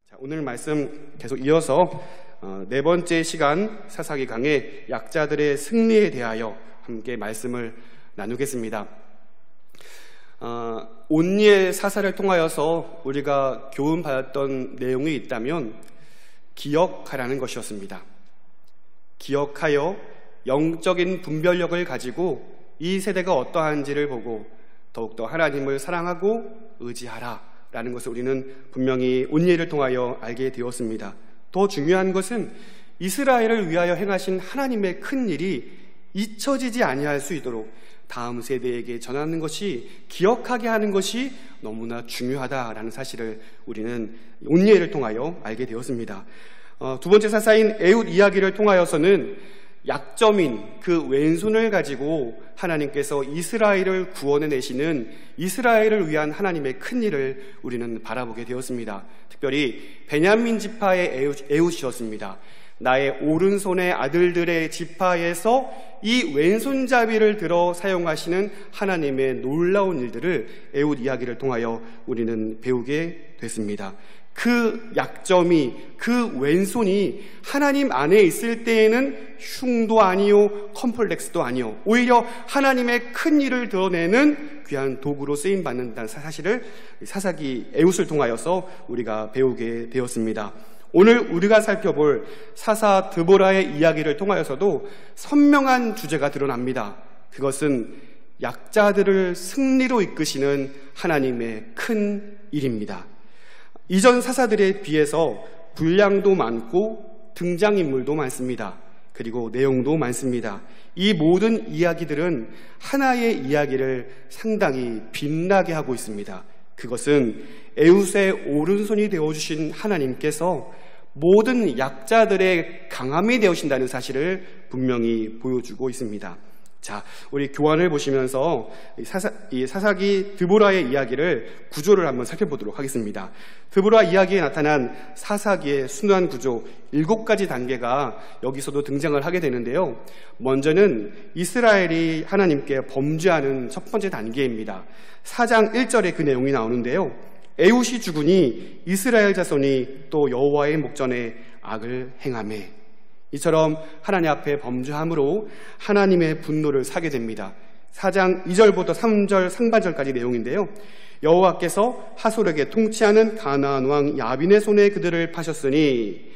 자, 오늘 말씀 계속 이어서 네 번째 시간 사사기 강의 약자들의 승리에 대하여 함께 말씀을 나누겠습니다. 온니의 사사를 통하여서 우리가 교훈받았던 내용이 있다면 기억하라는 것이었습니다. 기억하여 영적인 분별력을 가지고 이 세대가 어떠한지를 보고 더욱더 하나님을 사랑하고 의지하라 라는 것을 우리는 분명히 온니를 통하여 알게 되었습니다. 더 중요한 것은 이스라엘을 위하여 행하신 하나님의 큰 일이 잊혀지지 아니할 수 있도록 다음 세대에게 전하는 것이, 기억하게 하는 것이 너무나 중요하다라는 사실을 우리는 온니를 통하여 알게 되었습니다. 두 번째 사사인 에훗 이야기를 통하여서는 약점인 그 왼손을 가지고 하나님께서 이스라엘을 구원해내시는 이스라엘을 위한 하나님의 큰 일을 우리는 바라보게 되었습니다. 특별히 베냐민 지파의 에훗이었습니다. 나의 오른손의 아들들의 지파에서 이 왼손잡이를 들어 사용하시는 하나님의 놀라운 일들을 에훗 이야기를 통하여 우리는 배우게 됐습니다. 그 약점이, 그 왼손이 하나님 안에 있을 때에는 흉도 아니요 컴플렉스도 아니요 오히려 하나님의 큰 일을 드러내는 귀한 도구로 쓰임받는다는 사실을 사사기 에훗을 통하여서 우리가 배우게 되었습니다. 오늘 우리가 살펴볼 사사 드보라의 이야기를 통하여서도 선명한 주제가 드러납니다. 그것은 약자들을 승리로 이끄시는 하나님의 큰 일입니다. 이전 사사들에 비해서 분량도 많고 등장인물도 많습니다. 그리고 내용도 많습니다. 이 모든 이야기들은 하나의 이야기를 상당히 빛나게 하고 있습니다. 그것은 에훗의 오른손이 되어주신 하나님께서 모든 약자들의 강함이 되어신다는 사실을 분명히 보여주고 있습니다. 자, 우리 교환을 보시면서 사사기 드보라의 이야기를 구조를 한번 살펴보도록 하겠습니다. 드보라 이야기에 나타난 사사기의 순환 구조 7가지 단계가 여기서도 등장을 하게 되는데요. 먼저는 이스라엘이 하나님께 범죄하는 첫 번째 단계입니다. 4장 1절에 그 내용이 나오는데요. 에훗이 죽으니 이스라엘 자손이 또 여호와의 목전에 악을 행하매, 이처럼 하나님 앞에 범죄함으로 하나님의 분노를 사게 됩니다. 4장 2절부터 3절 상반절까지 내용인데요. 여호와께서 하솔에게 통치하는 가나안 왕 야빈의 손에 그들을 파셨으니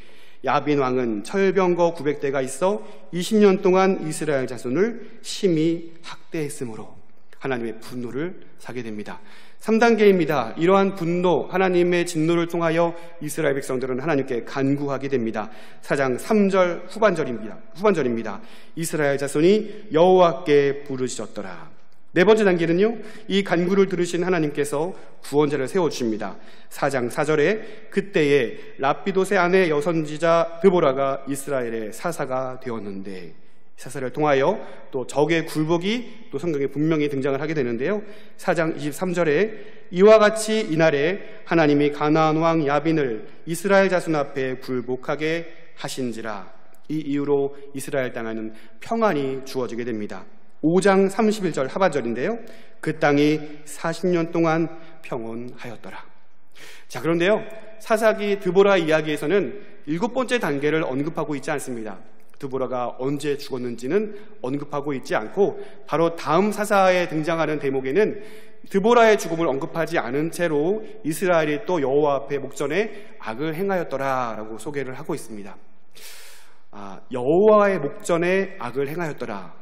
야빈 왕은 철병거 900대가 있어 20년 동안 이스라엘 자손을 심히 학대했으므로 하나님의 분노를 사게 됩니다. 3단계입니다. 이러한 분노, 하나님의 진노를 통하여 이스라엘 백성들은 하나님께 간구하게 됩니다. 4장 3절 후반절입니다. 이스라엘 자손이 여호와께 부르짖었더라. 네 번째 단계는요, 이 간구를 들으신 하나님께서 구원자를 세워주십니다. 4장 4절에 그때에 라피돗의 아내 여선지자 드보라가 이스라엘의 사사가 되었는데, 사사를 통하여 또 적의 굴복이 또 성경에 분명히 등장을 하게 되는데요. 4장 23절에 이와 같이 이날에 하나님이 가나안 왕 야빈을 이스라엘 자손 앞에 굴복하게 하신지라. 이 이후로 이스라엘 땅에는 평안이 주어지게 됩니다. 5장 31절 하반절인데요. 그 땅이 40년 동안 평온하였더라. 자, 그런데요, 사사기 드보라 이야기에서는 7번째 단계를 언급하고 있지 않습니다. 드보라가 언제 죽었는지는 언급하고 있지 않고, 바로 다음 사사에 등장하는 대목에는 드보라의 죽음을 언급하지 않은 채로 이스라엘이 또 여호와 앞에 목전에 악을 행하였더라 라고 소개를 하고 있습니다. 여호와의 목전에 악을 행하였더라.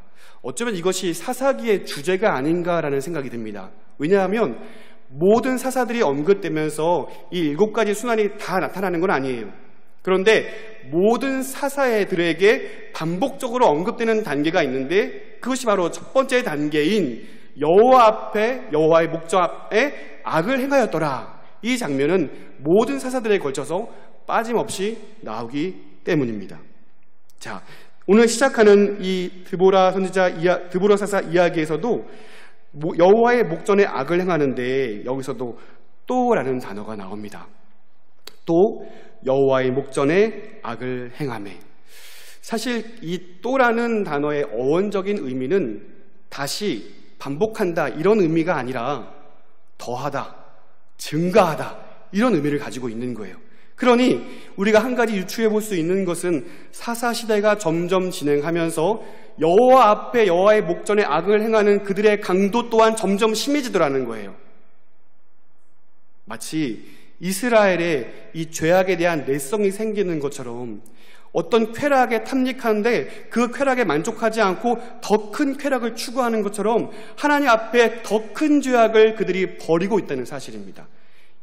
어쩌면 이것이 사사기의 주제가 아닌가라는 생각이 듭니다. 왜냐하면 모든 사사들이 언급되면서 이 7가지 순환이 다 나타나는 건 아니에요. 그런데 모든 사사들에게 반복적으로 언급되는 단계가 있는데, 그것이 바로 첫 번째 단계인 여호와 앞에, 여호와의 목전 앞에 악을 행하였더라. 이 장면은 모든 사사들에 걸쳐서 빠짐없이 나오기 때문입니다. 자, 오늘 시작하는 이 드보라 사사 이야기에서도 여호와의 목전에 악을 행하는데, 여기서도 또라는 단어가 나옵니다. 또 여호와의 목전에 악을 행하매. 사실 이 또라는 단어의 어원적인 의미는 다시 반복한다 이런 의미가 아니라 더하다, 증가하다 이런 의미를 가지고 있는 거예요. 그러니 우리가 한 가지 유추해 볼 수 있는 것은 사사시대가 점점 진행하면서 여호와 앞에 여호와의 목전에 악을 행하는 그들의 강도 또한 점점 심해지더라는 거예요. 마치 이스라엘의 이 죄악에 대한 내성이 생기는 것처럼 어떤 쾌락에 탐닉하는데 그 쾌락에 만족하지 않고 더 큰 쾌락을 추구하는 것처럼 하나님 앞에 더 큰 죄악을 그들이 버리고 있다는 사실입니다.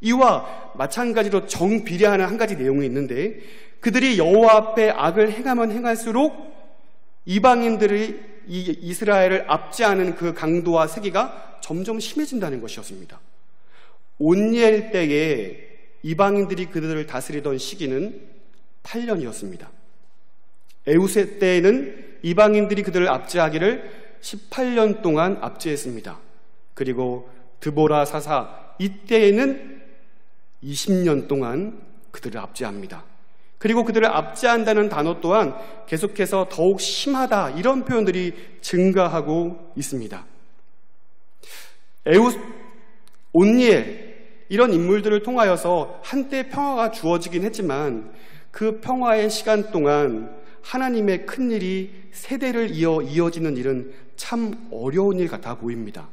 이와 마찬가지로 정비례하는 한 가지 내용이 있는데, 그들이 여호와 앞에 악을 행하면 행할수록 이방인들이 이스라엘을 압제하는 그 강도와 세기가 점점 심해진다는 것이었습니다. 온니엘 때에 이방인들이 그들을 다스리던 시기는 8년이었습니다. 에우세 때에는 이방인들이 그들을 압제하기를 18년 동안 압제했습니다. 그리고 드보라 사사 이때에는 20년 동안 그들을 압제합니다. 그리고 그들을 압제한다는 단어 또한 계속해서 더욱 심하다, 이런 표현들이 증가하고 있습니다. 온니엘, 이런 인물들을 통하여서 한때 평화가 주어지긴 했지만 그 평화의 시간 동안 하나님의 큰일이 세대를 이어지는 일은 참 어려운 일 같아 보입니다.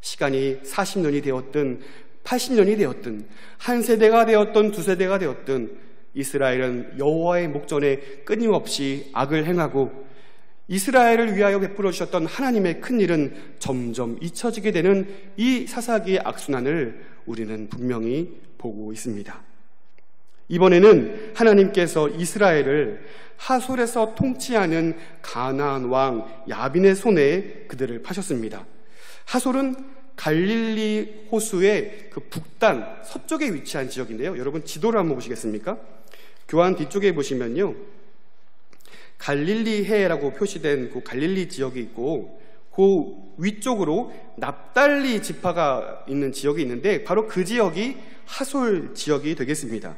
시간이 40년이 되었든 80년이 되었든 한 세대가 되었든 두 세대가 되었든 이스라엘은 여호와의 목전에 끊임없이 악을 행하고 이스라엘을 위하여 베풀어 주셨던 하나님의 큰일은 점점 잊혀지게 되는 이 사사기의 악순환을 우리는 분명히 보고 있습니다. 이번에는 하나님께서 이스라엘을 하솔에서 통치하는 가나안 왕 야빈의 손에 그들을 파셨습니다. 하솔은 갈릴리 호수의 그 북단 서쪽에 위치한 지역인데요. 여러분 지도를 한번 보시겠습니까? 교환 뒤쪽에 보시면요, 갈릴리 해라고 표시된 그 갈릴리 지역이 있고 그 위쪽으로 납달리 지파가 있는 지역이 있는데 바로 그 지역이 하솔 지역이 되겠습니다.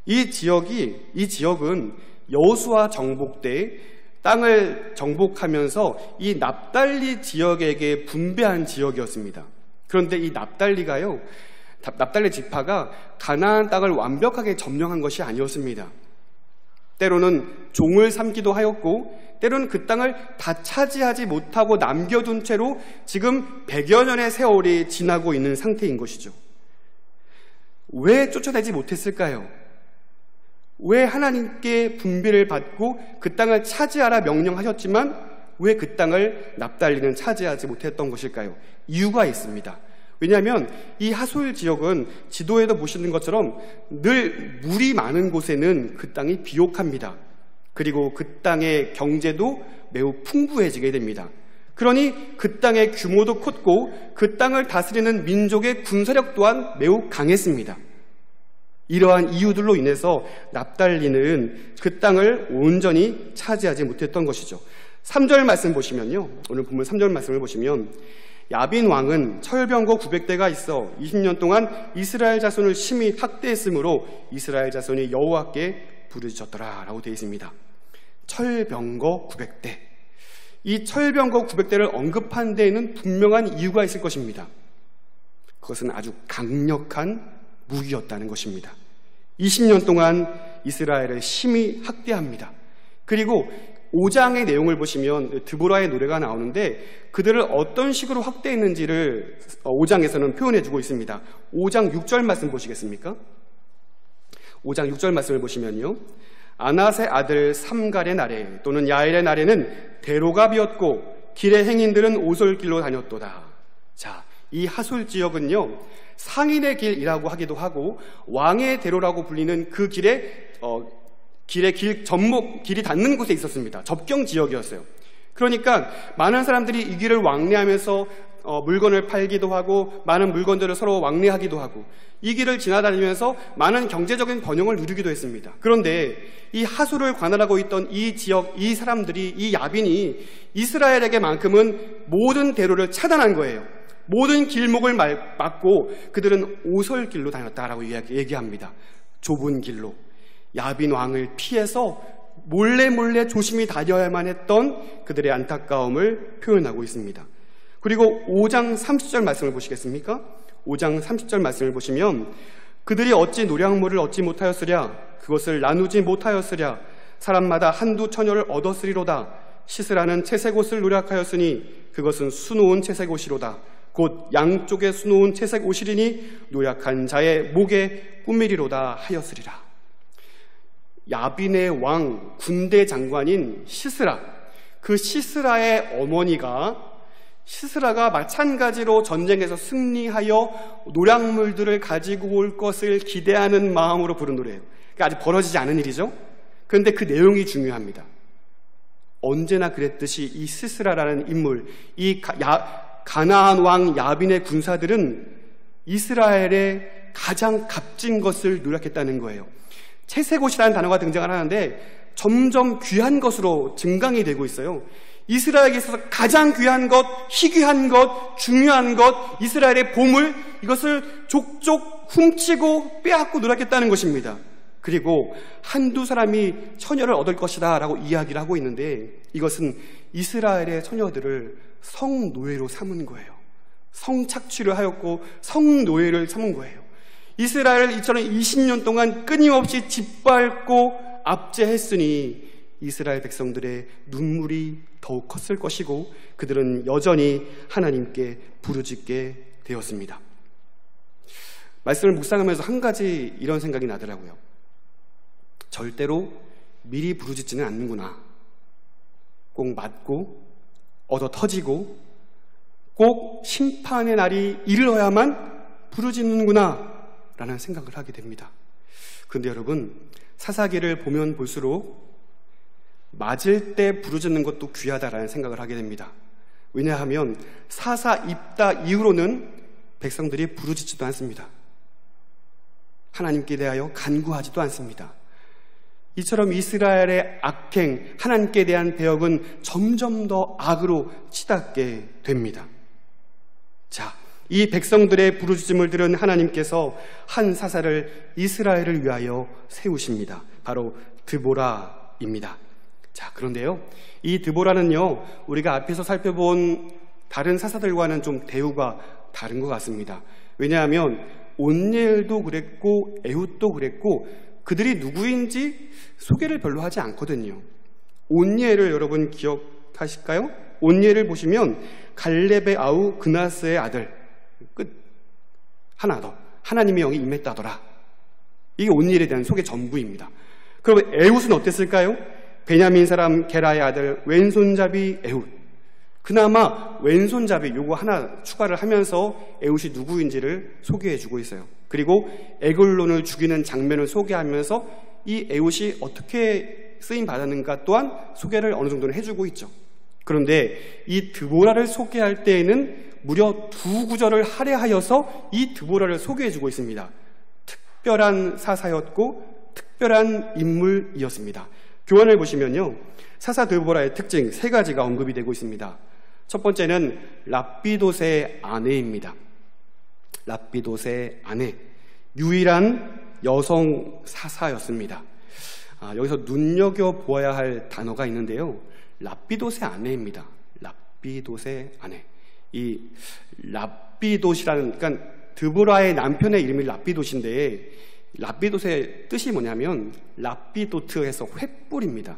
이 지역은 여호수아 정복 때 땅을 정복하면서 이 납달리 지역에게 분배한 지역이었습니다. 그런데 이 납달리 지파가 가나안 땅을 완벽하게 점령한 것이 아니었습니다. 때로는 종을 삼기도 하였고 때로는 그 땅을 다 차지하지 못하고 남겨둔 채로 지금 100여 년의 세월이 지나고 있는 상태인 것이죠. 왜 쫓아내지 못했을까요? 왜 하나님께 분배를 받고 그 땅을 차지하라 명령하셨지만 왜 그 땅을 납달리는 차지하지 못했던 것일까요? 이유가 있습니다. 왜냐하면 이 하솔 지역은 지도에도 보시는 것처럼 늘 물이 많은 곳에는 그 땅이 비옥합니다. 그리고 그 땅의 경제도 매우 풍부해지게 됩니다. 그러니 그 땅의 규모도 컸고 그 땅을 다스리는 민족의 군사력 또한 매우 강했습니다. 이러한 이유들로 인해서 납달리는 그 땅을 온전히 차지하지 못했던 것이죠. 3절 말씀 보시면요, 오늘 본문 3절 말씀을 보시면 야빈 왕은 철병거 900대가 있어 20년 동안 이스라엘 자손을 심히 학대했으므로 이스라엘 자손이 여호와께 부르짖었더라 라고 되어 있습니다. 철병거 900대, 이 철병거 900대를 언급한 데에는 분명한 이유가 있을 것입니다. 그것은 아주 강력한 무기였다는 것입니다. 20년 동안 이스라엘을 심히 학대합니다. 그리고 5장의 내용을 보시면 드보라의 노래가 나오는데 그들을 어떤 식으로 학대했는지를 5장에서는 표현해주고 있습니다. 5장 6절 말씀 보시겠습니까? 5장 6절 말씀을 보시면요, 아낫의 아들 삼갈의 날에 또는 야엘의 날에는 대로가 비었고 길의 행인들은 오솔길로 다녔도다. 자, 이 하솔 지역은요, 상인의 길이라고 하기도 하고 왕의 대로라고 불리는 그 길이 닿는 곳에 있었습니다. 접경 지역이었어요. 그러니까 많은 사람들이 이 길을 왕래하면서 물건을 팔기도 하고 많은 물건들을 서로 왕래하기도 하고 이 길을 지나다니면서 많은 경제적인 번영을 누리기도 했습니다. 그런데 이 하솔을 관할하고 있던 이 지역, 이 사람들이, 이 야빈이 이스라엘에게만큼은 모든 대로를 차단한 거예요. 모든 길목을 막고 그들은 오솔길로 다녔다라고 얘기합니다. 좁은 길로 야빈 왕을 피해서 몰래 조심히 다녀야만 했던 그들의 안타까움을 표현하고 있습니다. 그리고 5장 30절 말씀을 보시겠습니까? 5장 30절 말씀을 보시면 그들이 어찌 노량물을 얻지 못하였으랴. 그것을 나누지 못하였으랴. 사람마다 한두 처녀를 얻었으리로다. 씻으라는 채색옷을 노력하였으니 그것은 수놓은 채색옷이로다. 곧 양쪽에 수놓은 채색옷이리니 노력한 자의 목에 꾸미리로다 하였으리라. 야빈의 왕 군대 장관인 시스라, 그 시스라의 어머니가, 시스라가 마찬가지로 전쟁에서 승리하여 노량물들을 가지고 올 것을 기대하는 마음으로 부른 노래예요. 그러니까 아직 벌어지지 않은 일이죠. 그런데 그 내용이 중요합니다. 언제나 그랬듯이 이 시스라라는 인물, 이 가나안 왕 야빈의 군사들은 이스라엘의 가장 값진 것을 노력했다는 거예요. 채색옷이라는 단어가 등장을 하는데 점점 귀한 것으로 증강이 되고 있어요. 이스라엘에게 있어서 가장 귀한 것, 희귀한 것, 중요한 것, 이스라엘의 보물, 이것을 족족 훔치고 빼앗고 노력했다는 것입니다. 그리고 한두 사람이 처녀를 얻을 것이다 라고 이야기를 하고 있는데, 이것은 이스라엘의 처녀들을 성노예로 삼은 거예요. 성착취를 하였고 성노예를 삼은 거예요. 이스라엘을 이처럼 20년 동안 끊임없이 짓밟고 압제했으니 이스라엘 백성들의 눈물이 더욱 컸을 것이고 그들은 여전히 하나님께 부르짖게 되었습니다. 말씀을 묵상하면서 한 가지 이런 생각이 나더라고요. 절대로 미리 부르짖지는 않는구나. 꼭 맞고 얻어 터지고 꼭 심판의 날이 이르러야만 부르짖는구나 라는 생각을 하게 됩니다. 그런데 여러분, 사사기를 보면 볼수록 맞을 때 부르짖는 것도 귀하다라는 생각을 하게 됩니다. 왜냐하면 사사 입다 이후로는 백성들이 부르짖지도 않습니다. 하나님께 대하여 간구하지도 않습니다. 이처럼 이스라엘의 악행, 하나님께 대한 배역은 점점 더 악으로 치닫게 됩니다. 자, 이 백성들의 부르짖음을 들은 하나님께서 한 사사를 이스라엘을 위하여 세우십니다. 바로 드보라입니다. 자, 그런데요, 이 드보라는요, 우리가 앞에서 살펴본 다른 사사들과는 좀 대우가 다른 것 같습니다. 왜냐하면 온니엘도 그랬고 에훗도 그랬고 그들이 누구인지 소개를 별로 하지 않거든요. 온니엘을 여러분 기억하실까요? 온니엘을 보시면 갈렙의 아우 그나스의 아들, 끝. 하나 더, 하나님의 영이 임했다더라. 이게 온니엘에 대한 소개 전부입니다. 그럼 에훗은 어땠을까요? 베냐민 사람 게라의 아들 왼손잡이 에훗. 그나마 왼손잡이 요거 하나 추가를 하면서 에훗이 누구인지를 소개해주고 있어요. 그리고 에글론을 죽이는 장면을 소개하면서 이 에훗이 어떻게 쓰임 받았는가 또한 소개를 어느 정도는 해주고 있죠. 그런데 이 드보라를 소개할 때에는 무려 2구절을 할애하여서 이 드보라를 소개해주고 있습니다. 특별한 사사였고 특별한 인물이었습니다. 교환을 보시면요, 사사 드보라의 특징 3가지가 언급이 되고 있습니다. 첫 번째는 랍비돗의 아내입니다. 랍비돗의 아내, 유일한 여성 사사였습니다. 여기서 눈여겨보아야 할 단어가 있는데요, 랍비돗의 아내입니다. 랍비돗의 아내. 이 랍비돗이라는, 그러니까 드보라의 남편의 이름이 랍비돗인데 랍비돗의 뜻이 뭐냐면 랍비도트에서 횃불입니다.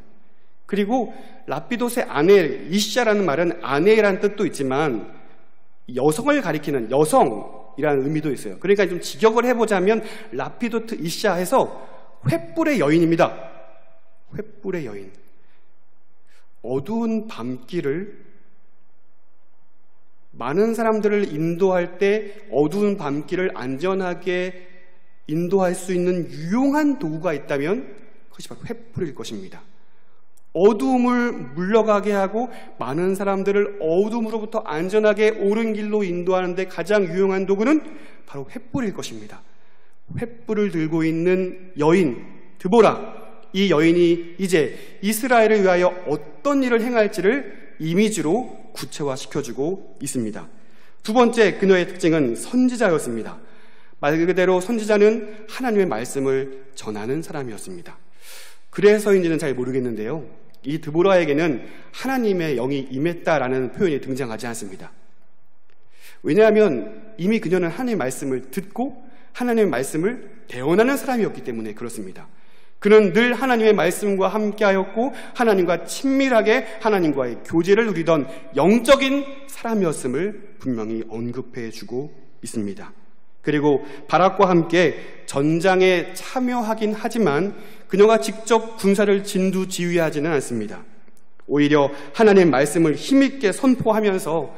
그리고 랍비돗의 아내, 이샤라는 말은 아내라는 뜻도 있지만 여성을 가리키는 여성이라는 의미도 있어요. 그러니까 좀 직역을 해보자면 랍비도트 이샤 해서 횃불의 여인입니다. 횃불의 여인. 어두운 밤길을, 많은 사람들을 인도할 때 어두운 밤길을 안전하게 인도할 수 있는 유용한 도구가 있다면 그것이 바로 횃불일 것입니다. 어두움을 물러가게 하고 많은 사람들을 어두움으로부터 안전하게 옳은 길로 인도하는 데 가장 유용한 도구는 바로 횃불일 것입니다. 횃불을 들고 있는 여인 드보라, 이 여인이 이제 이스라엘을 위하여 어떤 일을 행할지를 이미지로 구체화시켜주고 있습니다. 두 번째, 그녀의 특징은 선지자였습니다. 말 그대로 선지자는 하나님의 말씀을 전하는 사람이었습니다. 그래서인지는 잘 모르겠는데요, 이 드보라에게는 하나님의 영이 임했다라는 표현이 등장하지 않습니다. 왜냐하면 이미 그녀는 하나님의 말씀을 듣고 하나님의 말씀을 대언하는 사람이었기 때문에 그렇습니다. 그는 늘 하나님의 말씀과 함께하였고 하나님과 친밀하게 하나님과의 교제를 누리던 영적인 사람이었음을 분명히 언급해주고 있습니다. 그리고 바락과 함께 전장에 참여하긴 하지만 그녀가 직접 군사를 진두지휘하지는 않습니다. 오히려 하나님의 말씀을 힘있게 선포하면서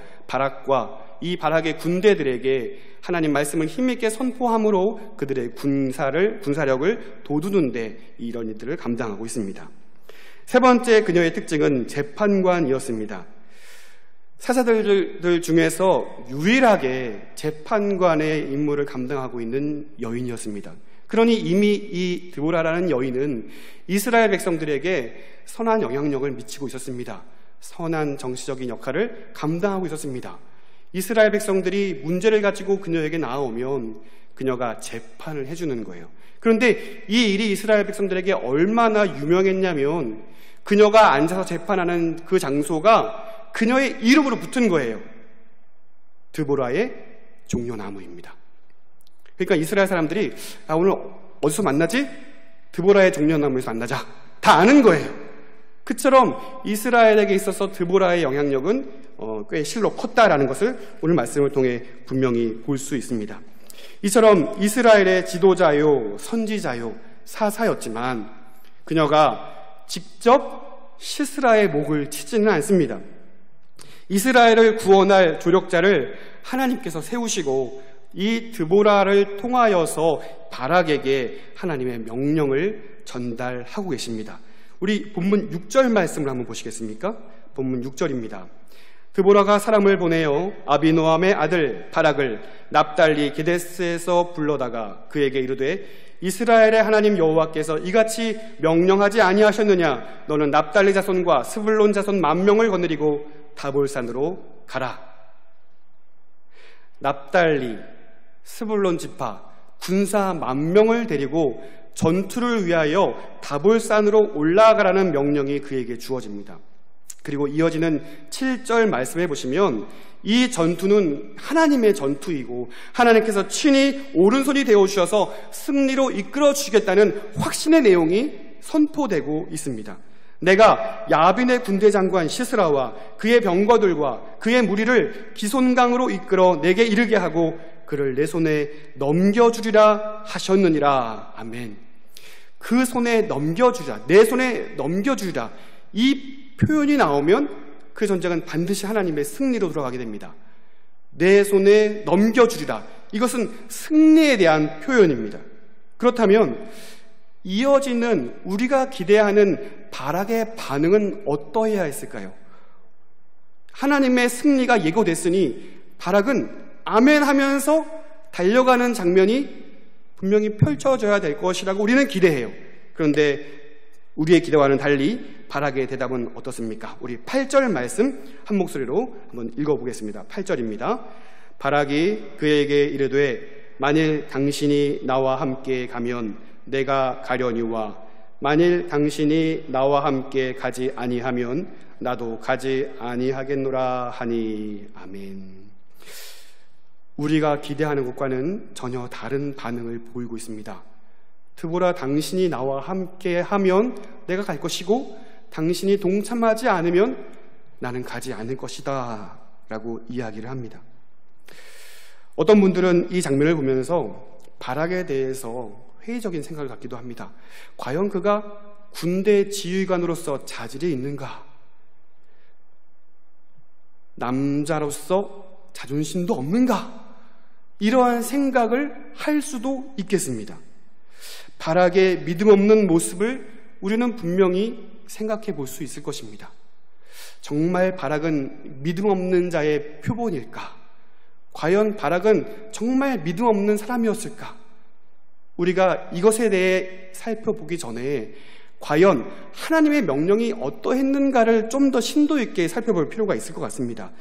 이 바락의 군대들에게 하나님 말씀을 힘있게 선포함으로 그들의 군사력을 돋우는 데 이런 일들을 감당하고 있습니다. 세 번째 그녀의 특징은 재판관이었습니다. 사사들 중에서 유일하게 재판관의 임무를 감당하고 있는 여인이었습니다. 그러니 이미 이 드보라라는 여인은 이스라엘 백성들에게 선한 영향력을 미치고 있었습니다. 선한 정치적인 역할을 감당하고 있었습니다. 이스라엘 백성들이 문제를 가지고 그녀에게 나아오면 그녀가 재판을 해주는 거예요. 그런데 이 일이 이스라엘 백성들에게 얼마나 유명했냐면 그녀가 앉아서 재판하는 그 장소가 그녀의 이름으로 붙은 거예요. 드보라의 종려나무입니다. 그러니까 이스라엘 사람들이 오늘 어디서 만나지? 드보라의 종려나무에서 만나자. 다 아는 거예요. 그처럼 이스라엘에게 있어서 드보라의 영향력은 꽤 실로 컸다라는 것을 오늘 말씀을 통해 분명히 볼 수 있습니다. 이처럼 이스라엘의 지도자요, 선지자요, 사사였지만 그녀가 직접 시스라의 목을 치지는 않습니다. 이스라엘을 구원할 조력자를 하나님께서 세우시고 이 드보라를 통하여서 바락에게 하나님의 명령을 전달하고 계십니다. 우리 본문 6절 말씀을 한번 보시겠습니까? 본문 6절입니다. 드보라가 사람을 보내어 아비노함의 아들 바락을 납달리 게데스에서 불러다가 그에게 이르되 이스라엘의 하나님 여호와께서 이같이 명령하지 아니하셨느냐? 너는 납달리 자손과 스불론 자손 10,000명을 거느리고 다볼산으로 가라. 납달리, 스불론 지파, 군사 10,000명을 데리고 전투를 위하여 다볼산으로 올라가라는 명령이 그에게 주어집니다. 그리고 이어지는 7절 말씀해 보시면 이 전투는 하나님의 전투이고 하나님께서 친히 오른손이 되어주셔서 승리로 이끌어 주시겠다는 확신의 내용이 선포되고 있습니다. 내가 야빈의 군대 장관 시스라와 그의 병거들과 그의 무리를 기손강으로 이끌어 내게 이르게 하고 그를 내 손에 넘겨주리라 하셨느니라. 아멘. 그 손에 넘겨주리라, 내 손에 넘겨주리라, 이 표현이 나오면 그 전쟁은 반드시 하나님의 승리로 돌아가게 됩니다. 내 손에 넘겨주리라, 이것은 승리에 대한 표현입니다. 그렇다면 이어지는 우리가 기대하는 바락의 반응은 어떠해야 했을까요? 하나님의 승리가 예고됐으니 바락은 아멘 하면서 달려가는 장면이 분명히 펼쳐져야 될 것이라고 우리는 기대해요. 그런데 우리의 기대와는 달리 바락의 대답은 어떻습니까? 우리 8절 말씀 한 목소리로 한번 읽어보겠습니다. 8절입니다. 바락이 그에게 이르되 만일 당신이 나와 함께 가면 내가 가려니와 만일 당신이 나와 함께 가지 아니하면 나도 가지 아니하겠노라 하니. 아멘. 우리가 기대하는 것과는 전혀 다른 반응을 보이고 있습니다. 드보라, 당신이 나와 함께 하면 내가 갈 것이고 당신이 동참하지 않으면 나는 가지 않을 것이다 라고 이야기를 합니다. 어떤 분들은 이 장면을 보면서 바락에 대해서 회의적인 생각을 갖기도 합니다. 과연 그가 군대 지휘관으로서 자질이 있는가? 남자로서 자존심도 없는가? 이러한 생각을 할 수도 있겠습니다. 바락의 믿음 없는 모습을 우리는 분명히 생각해 볼 수 있을 것입니다. 정말 바락은 믿음 없는 자의 표본일까? 과연 바락은 정말 믿음 없는 사람이었을까? 우리가 이것에 대해 살펴보기 전에 과연 하나님의 명령이 어떠했는가를 좀 더 심도 있게 살펴볼 필요가 있을 것 같습니다.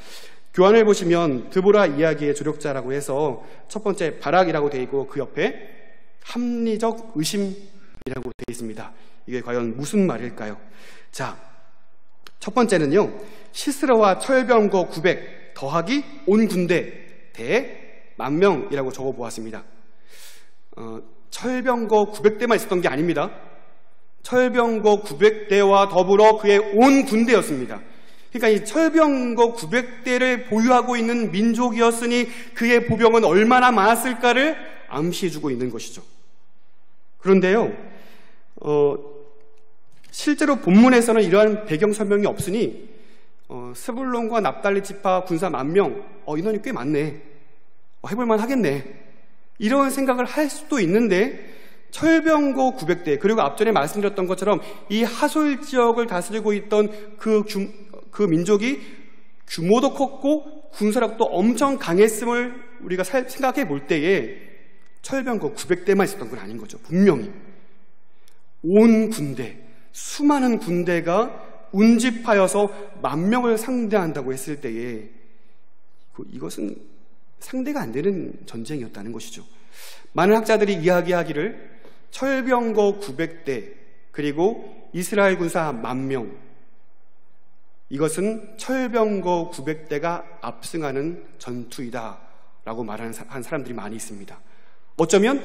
교환을 보시면 드보라 이야기의 조력자라고 해서 첫 번째 바락이라고 되어 있고 그 옆에 합리적 의심이라고 되어 있습니다. 이게 과연 무슨 말일까요? 자, 첫 번째는요, 시스라와 철병거 900 더하기 온 군대 대 10,000명이라고 적어보았습니다. 철병거 900대만 있었던 게 아닙니다. 철병거 900대와 더불어 그의 온 군대였습니다. 그러니까 이 철병거 900대를 보유하고 있는 민족이었으니 그의 보병은 얼마나 많았을까를 암시해주고 있는 것이죠. 그런데요, 실제로 본문에서는 이러한 배경 설명이 없으니 스불론과 납달리 지파 군사 10,000명, 인원이 꽤 많네, 해볼만 하겠네, 이런 생각을 할 수도 있는데 철병거 900대, 그리고 앞전에 말씀드렸던 것처럼 이 하솔 지역을 다스리고 있던 그 민족이 규모도 컸고 군사력도 엄청 강했음을 우리가 생각해 볼 때에 철병거 900대만 있었던 건 아닌 거죠. 분명히 온 군대, 수많은 군대가 운집하여서 10,000명을 상대한다고 했을 때에 이것은 상대가 안 되는 전쟁이었다는 것이죠. 많은 학자들이 이야기하기를 철병거 900대 그리고 이스라엘 군사 10,000명, 이것은 철병거 900대가 압승하는 전투이다라고 말하는 사람들이 많이 있습니다. 어쩌면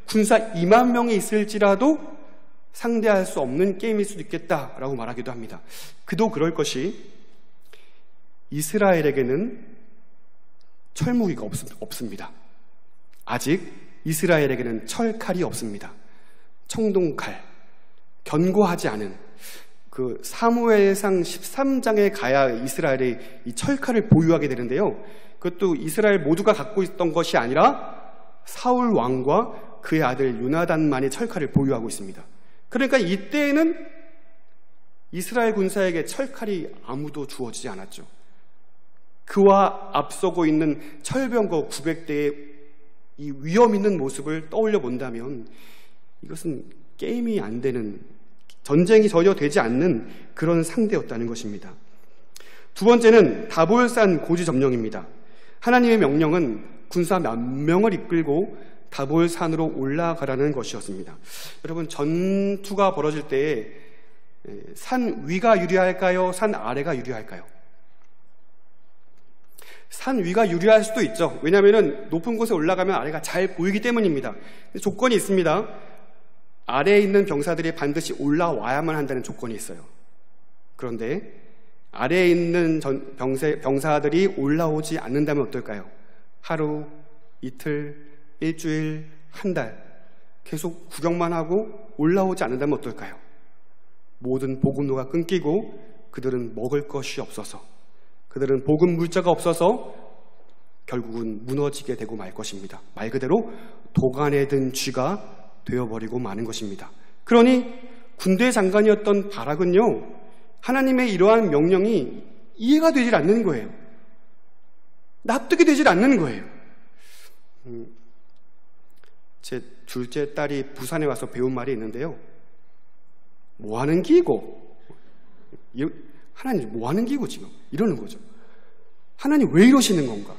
군사 20,000명이 있을지라도 상대할 수 없는 게임일 수도 있겠다라고 말하기도 합니다. 그도 그럴 것이 이스라엘에게는 철무기가 없습니다. 아직 이스라엘에게는 철칼이 없습니다. 청동칼, 견고하지 않은 그 사무엘상 13장에 가야 이스라엘이 이 철칼을 보유하게 되는데요. 그것도 이스라엘 모두가 갖고 있던 것이 아니라 사울 왕과 그의 아들 요나단만이 철칼을 보유하고 있습니다. 그러니까 이때에는 이스라엘 군사에게 철칼이 아무도 주어지지 않았죠. 그와 앞서고 있는 철병거 900대의 이 위험 있는 모습을 떠올려 본다면 이것은 게임이 안 되는, 전쟁이 전혀 되지 않는 그런 상대였다는 것입니다. 두 번째는 다볼산 고지 점령입니다. 하나님의 명령은 군사 몇 명을 이끌고 다볼산으로 올라가라는 것이었습니다. 여러분, 전투가 벌어질 때에 산 위가 유리할까요? 산 아래가 유리할까요? 산 위가 유리할 수도 있죠. 왜냐하면 높은 곳에 올라가면 아래가 잘 보이기 때문입니다. 조건이 있습니다. 아래에 있는 병사들이 반드시 올라와야만 한다는 조건이 있어요. 그런데 아래에 있는 병사들이 올라오지 않는다면 어떨까요? 하루, 이틀, 일주일, 한 달 계속 구경만 하고 올라오지 않는다면 어떨까요? 모든 보급로가 끊기고 그들은 먹을 것이 없어서, 그들은 보급 물자가 없어서 결국은 무너지게 되고 말 것입니다. 말 그대로 도간에 든 쥐가 되어버리고 마는 것입니다. 그러니 군대 장관이었던 바락은요, 하나님의 이러한 명령이 이해가 되질 않는 거예요. 납득이 되질 않는 거예요. 제 둘째 딸이 부산에 와서 배운 말이 있는데요. 뭐 하는 기고? 하나님 뭐 하는 기고 지금? 이러는 거죠. 하나님 왜 이러시는 건가?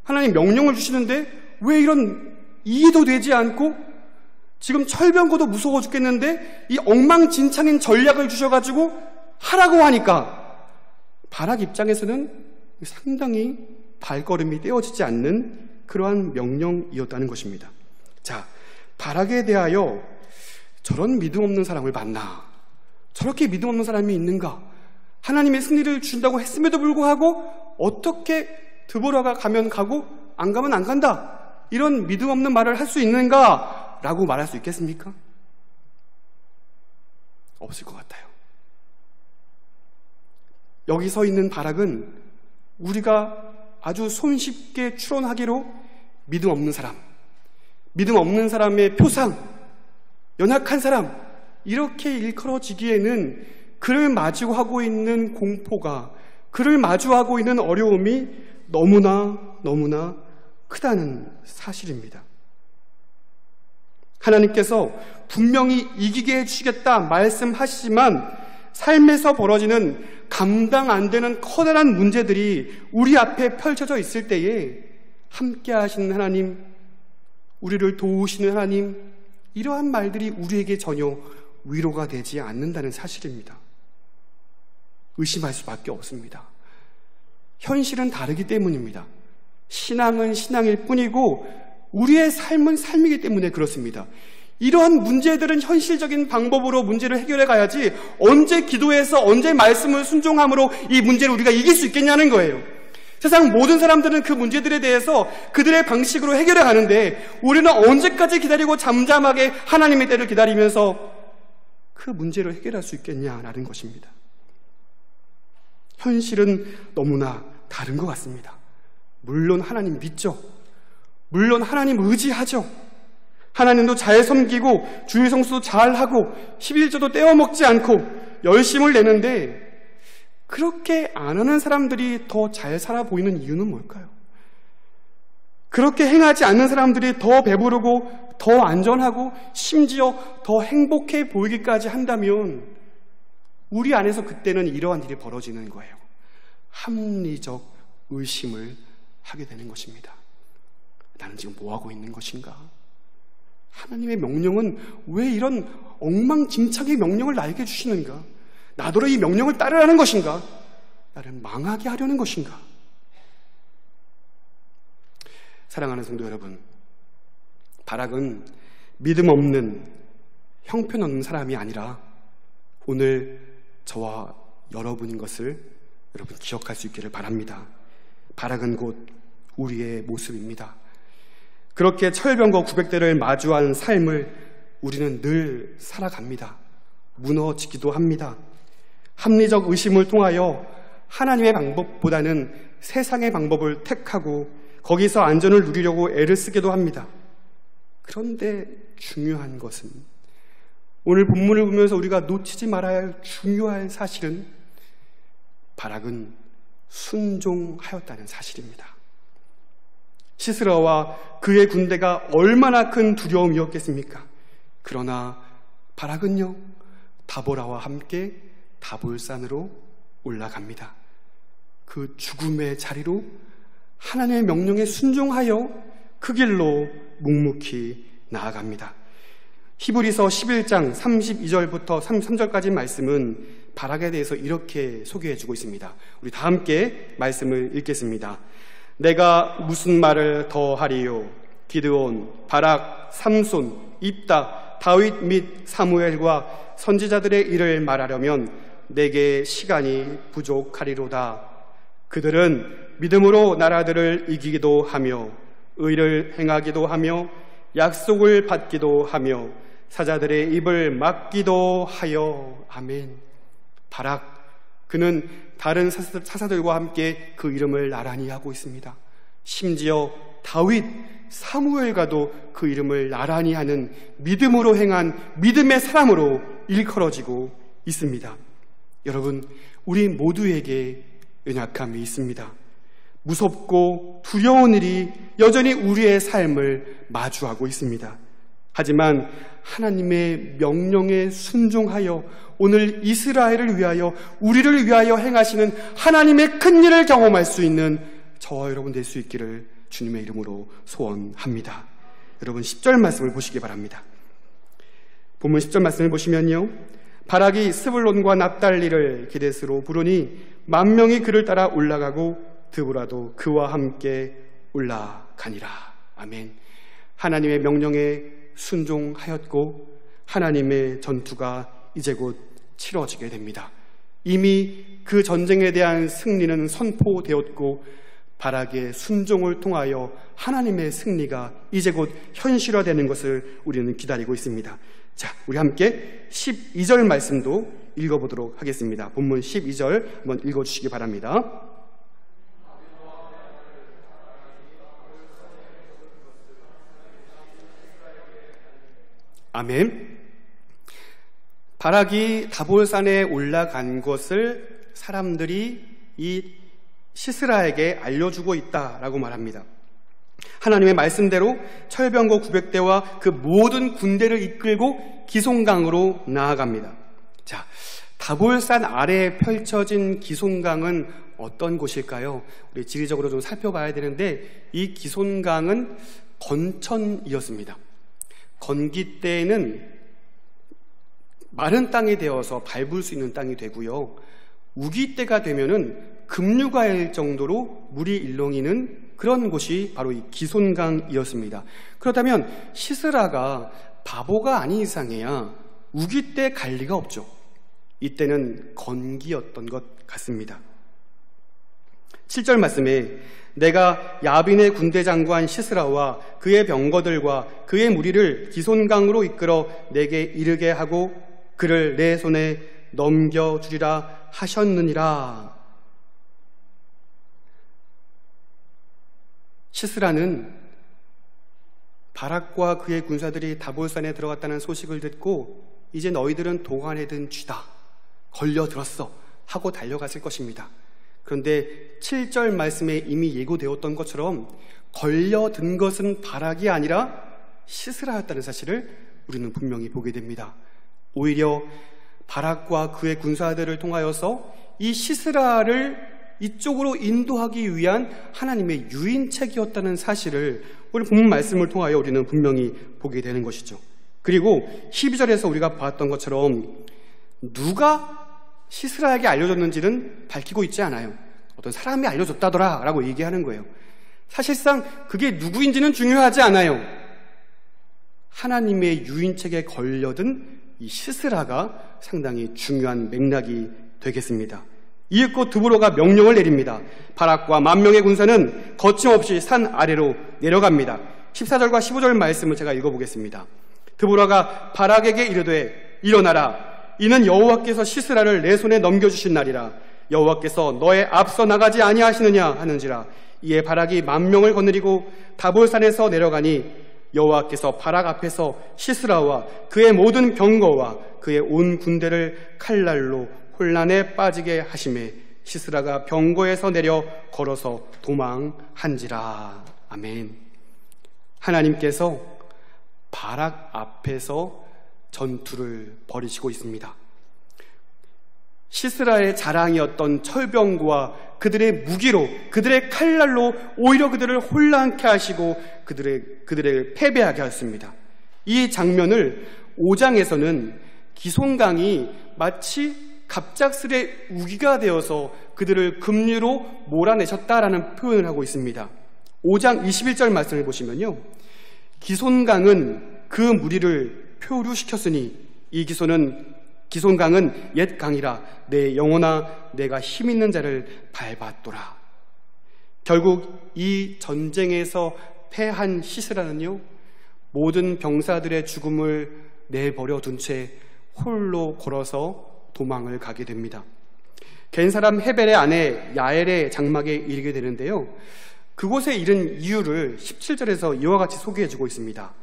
하나님 명령을 주시는데 왜 이런 이해도 되지 않고 지금 철병거도 무서워 죽겠는데 이 엉망진창인 전략을 주셔가지고 하라고 하니까 바락 입장에서는 상당히 발걸음이 떼어지지 않는 그러한 명령이었다는 것입니다. 자, 바락에 대하여 저런 믿음 없는 사람을 만나, 저렇게 믿음 없는 사람이 있는가, 하나님의 승리를 준다고 했음에도 불구하고 어떻게 드보라가 가면 가고 안 가면 안 간다, 이런 믿음 없는 말을 할 수 있는가 라고 말할 수 있겠습니까? 없을 것 같아요. 여기 서 있는 바락은 우리가 아주 손쉽게 추론하기로 믿음 없는 사람, 믿음 없는 사람의 표상, 연약한 사람, 이렇게 일컬어지기에는 그를 마주하고 있는 공포가, 그를 마주하고 있는 어려움이 너무나 크다는 사실입니다. 하나님께서 분명히 이기게 해주시겠다 말씀하시지만 삶에서 벌어지는 감당 안 되는 커다란 문제들이 우리 앞에 펼쳐져 있을 때에 함께 하시는 하나님, 우리를 도우시는 하나님, 이러한 말들이 우리에게 전혀 위로가 되지 않는다는 사실입니다. 의심할 수밖에 없습니다. 현실은 다르기 때문입니다. 신앙은 신앙일 뿐이고 우리의 삶은 삶이기 때문에 그렇습니다. 이러한 문제들은 현실적인 방법으로 문제를 해결해 가야지 언제 기도해서 언제 말씀을 순종함으로 이 문제를 우리가 이길 수 있겠냐는 거예요. 세상 모든 사람들은 그 문제들에 대해서 그들의 방식으로 해결해 가는데 우리는 언제까지 기다리고 잠잠하게 하나님의 때를 기다리면서 그 문제를 해결할 수 있겠냐라는 것입니다. 현실은 너무나 다른 것 같습니다. 물론 하나님 믿죠. 물론 하나님 의지하죠. 하나님도 잘 섬기고 주일 성수도 잘하고 11조도 떼어먹지 않고 열심을 내는데 그렇게 안 하는 사람들이 더 잘 살아 보이는 이유는 뭘까요? 그렇게 행하지 않는 사람들이 더 배부르고 더 안전하고 심지어 더 행복해 보이기까지 한다면 우리 안에서 그때는 이러한 일이 벌어지는 거예요. 합리적 의심을 하게 되는 것입니다. 나는 지금 뭐하고 있는 것인가? 하나님의 명령은 왜 이런 엉망진창의 명령을 나에게 주시는가? 나더러 이 명령을 따르라는 것인가? 나를 망하게 하려는 것인가? 사랑하는 성도 여러분, 바락은 믿음 없는 형편없는 사람이 아니라 오늘 저와 여러분인 것을 여러분 기억할 수 있기를 바랍니다. 바락은 곧 우리의 모습입니다. 그렇게 철병과 구백대를 마주한 삶을 우리는 늘 살아갑니다. 무너지기도 합니다. 합리적 의심을 통하여 하나님의 방법보다는 세상의 방법을 택하고 거기서 안전을 누리려고 애를 쓰기도 합니다. 그런데 중요한 것은 오늘 본문을 보면서 우리가 놓치지 말아야 할 중요한 사실은 바락은 순종하였다는 사실입니다. 시스라와 그의 군대가 얼마나 큰 두려움이었겠습니까? 그러나 바락은요, 다보라와 함께 다볼산으로 올라갑니다. 그 죽음의 자리로 하나님의 명령에 순종하여 그 길로 묵묵히 나아갑니다. 히브리서 11장 32절부터 33절까지 말씀은 바락에 대해서 이렇게 소개해주고 있습니다. 우리 다 함께 말씀을 읽겠습니다. 내가 무슨 말을 더 하리요? 기드온, 바락, 삼손, 입다, 다윗 및 사무엘과 선지자들의 일을 말하려면 내게 시간이 부족하리로다. 그들은 믿음으로 나라들을 이기기도 하며 의를 행하기도 하며 약속을 받기도 하며 사자들의 입을 막기도 하여. 아멘. 바락, 그는 다른 사사들과 함께 그 이름을 나란히 하고 있습니다. 심지어 다윗, 사무엘과도 그 이름을 나란히 하는 믿음으로 행한 믿음의 사람으로 일컬어지고 있습니다. 여러분, 우리 모두에게 연약함이 있습니다. 무섭고 두려운 일이 여전히 우리의 삶을 마주하고 있습니다. 하지만 하나님의 명령에 순종하여 오늘 이스라엘을 위하여 우리를 위하여 행하시는 하나님의 큰 일을 경험할 수 있는 저와 여러분 될 수 있기를 주님의 이름으로 소원합니다. 여러분 10절 말씀을 보시기 바랍니다. 본문 10절 말씀을 보시면요, 바락이 스불론과 납달리를 게데스로 부르니 10,000명이 그를 따라 올라가고 드보라도 그와 함께 올라가니라. 아멘. 하나님의 명령에 순종하였고 하나님의 전투가 이제 곧 치러지게 됩니다. 이미 그 전쟁에 대한 승리는 선포되었고 바락의 순종을 통하여 하나님의 승리가 이제 곧 현실화되는 것을 우리는 기다리고 있습니다. 자, 우리 함께 12절 말씀도 읽어보도록 하겠습니다. 본문 12절 한번 읽어주시기 바랍니다. 아멘. 바락이 다볼산에 올라간 것을 사람들이 이 시스라에게 알려주고 있다라고 말합니다. 하나님의 말씀대로 철병거 900대와 그 모든 군대를 이끌고 기송강으로 나아갑니다. 자, 다볼산 아래에 펼쳐진 기송강은 어떤 곳일까요? 우리 지리적으로 좀 살펴봐야 되는데 이 기송강은 건천이었습니다. 건기 때에는 마른 땅이 되어서 밟을 수 있는 땅이 되고요, 우기 때가 되면은 급류가일 정도로 물이 일렁이는 그런 곳이 바로 이 기손강이었습니다. 그렇다면 시스라가 바보가 아닌 이상해야 우기 때 갈 리가 없죠. 이때는 건기였던 것 같습니다. 7절 말씀에 내가 야빈의 군대 장관 시스라와 그의 병거들과 그의 무리를 기손강으로 이끌어 내게 이르게 하고 그를 내 손에 넘겨주리라 하셨느니라. 시스라는 바락과 그의 군사들이 다볼산에 들어갔다는 소식을 듣고 이제 너희들은 도관에 든 쥐다, 걸려들었어 하고 달려갔을 것입니다. 그런데 7절 말씀에 이미 예고되었던 것처럼 걸려든 것은 바락이 아니라 시스라였다는 사실을 우리는 분명히 보게 됩니다. 오히려 바락과 그의 군사들을 통하여서 이 시스라를 이쪽으로 인도하기 위한 하나님의 유인책이었다는 사실을 오늘 본문 말씀을 통하여 우리는 분명히 보게 되는 것이죠. 그리고 12절에서 우리가 봤던 것처럼 누가 시스라에게 알려줬는지는 밝히고 있지 않아요. 어떤 사람이 알려줬다더라 라고 얘기하는 거예요. 사실상 그게 누구인지는 중요하지 않아요. 하나님의 유인책에 걸려든 이 시스라가 상당히 중요한 맥락이 되겠습니다. 이윽고 드보라가 명령을 내립니다. 바락과 10,000명의 군사는 거침없이 산 아래로 내려갑니다. 14절과 15절 말씀을 제가 읽어보겠습니다. 드보라가 바락에게 이르되 일어나라. 이는 여호와께서 시스라를 내 손에 넘겨주신 날이라. 여호와께서 너의 앞서 나가지 아니하시느냐 하는지라. 이에 바락이 10,000명을 거느리고 다볼산에서 내려가니 여호와께서 바락 앞에서 시스라와 그의 모든 병거와 그의 온 군대를 칼날로 혼란에 빠지게 하심에 시스라가 병거에서 내려 걸어서 도망한지라. 아멘. 하나님께서 바락 앞에서 전투를 벌이시고 있습니다. 시스라의 자랑이었던 철병과 그들의 무기로, 그들의 칼날로 오히려 그들을 혼란케 하시고 그들을 패배하게 하였습니다. 이 장면을 5장에서는 기손강이 마치 갑작스레 우기가 되어서 그들을 급류로 몰아내셨다라는 표현을 하고 있습니다. 5장 21절 말씀을 보시면요, 기손강은 그 무리를 표류시켰으니 이 기손강은 옛 강이라 내 영혼아 내가 힘있는 자를 밟았도라. 결국 이 전쟁에서 패한 시스라는요, 모든 병사들의 죽음을 내버려 둔 채 홀로 걸어서 도망을 가게 됩니다. 겐사람 헤벨의 아내 야엘의 장막에 이르게 되는데요, 그곳에 이른 이유를 17절에서 이와 같이 소개해주고 있습니다.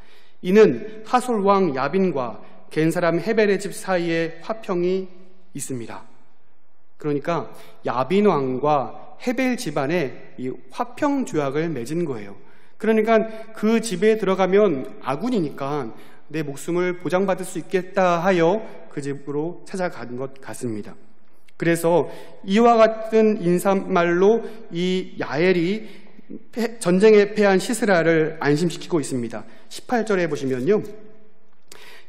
이는 하솔 왕 야빈과 겐사람 헤벨의 집 사이에 화평이 있습니다. 그러니까 야빈 왕과 헤벨 집안에 이 화평 조약을 맺은 거예요. 그러니까 그 집에 들어가면 아군이니까 내 목숨을 보장받을 수 있겠다 하여 그 집으로 찾아간 것 같습니다. 그래서 이와 같은 인사말로 이 야엘이 전쟁에 패한 시스라를 안심시키고 있습니다. 18절에 보시면요,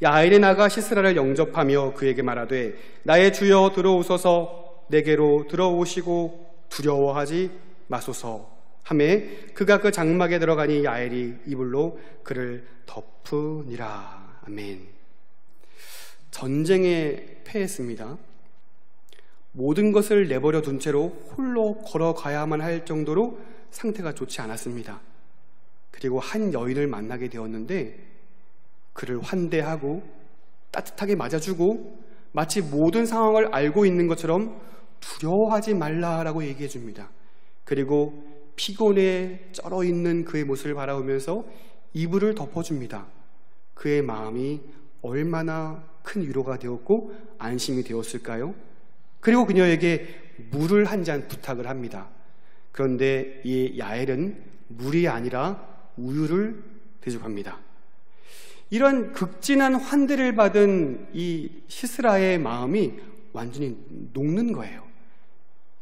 야엘이 나가 시스라를 영접하며 그에게 말하되 나의 주여 들어오소서, 내게로 들어오시고 두려워하지 마소서 하매 그가 그 장막에 들어가니 야엘이 이불로 그를 덮으니라. 아멘. 전쟁에 패했습니다. 모든 것을 내버려 둔 채로 홀로 걸어가야만 할 정도로 상태가 좋지 않았습니다. 그리고 한 여인을 만나게 되었는데 그를 환대하고 따뜻하게 맞아주고 마치 모든 상황을 알고 있는 것처럼 두려워하지 말라라고 얘기해 줍니다. 그리고 피곤에 쩔어 있는 그의 모습을 바라보면서 이불을 덮어줍니다. 그의 마음이 얼마나 큰 위로가 되었고 안심이 되었을까요? 그리고 그녀에게 물을 한 잔 부탁을 합니다. 그런데 이 야엘은 물이 아니라 우유를 대접합니다. 이런 극진한 환대를 받은 이 시스라의 마음이 완전히 녹는 거예요.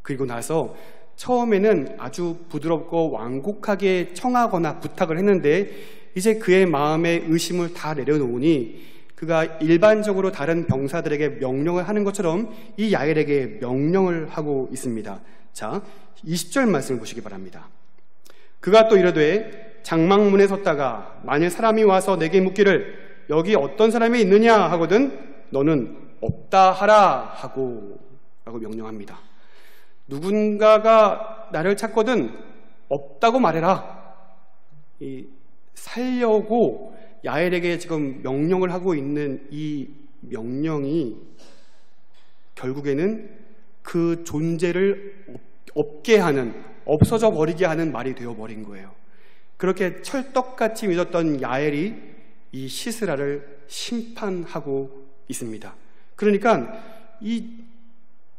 그리고 나서 처음에는 아주 부드럽고 완곡하게 청하거나 부탁을 했는데 이제 그의 마음의 의심을 다 내려놓으니 그가 일반적으로 다른 병사들에게 명령을 하는 것처럼 이 야엘에게 명령을 하고 있습니다. 자, 20절 말씀을 보시기 바랍니다. 그가 또 이르되 장막문에 섰다가 만일 사람이 와서 내게 묻기를 여기 어떤 사람이 있느냐 하거든 너는 없다 하라 하고 라고 명령합니다. 누군가가 나를 찾거든 없다고 말해라. 살려고 야엘에게 지금 명령을 하고 있는 이 명령이 결국에는 그 존재를 없게 하는, 없어져 버리게 하는 말이 되어버린 거예요. 그렇게 철떡같이 믿었던 야엘이 이 시스라를 심판하고 있습니다. 그러니까 이